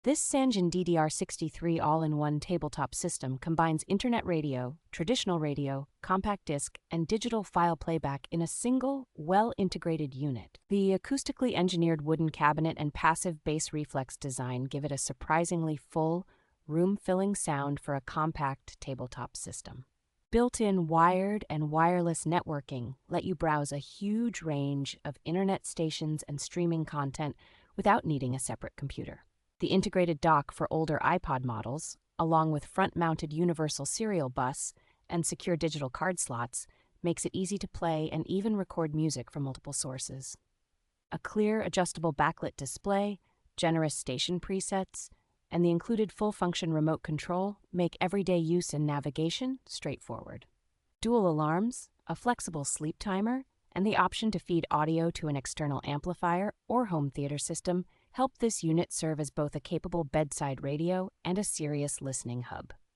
This Sangean DDR-63 All-in-One Tabletop system combines internet radio, traditional radio, compact disc, and digital file playback in a single, well-integrated unit. The acoustically engineered wooden cabinet and passive bass reflex design give it a surprisingly full, room-filling sound for a compact tabletop system. Built-in wired and wireless networking let you browse a huge range of internet stations and streaming content without needing a separate computer. The integrated dock for older iPod models, along with front-mounted universal serial bus and secure digital card slots, makes it easy to play and even record music from multiple sources. A clear, adjustable backlit display, generous station presets, and the included full-function remote control make everyday use and navigation straightforward. Dual alarms, a flexible sleep timer, and the option to feed audio to an external amplifier or home theater system help this unit serve as both a capable bedside radio and a serious listening hub.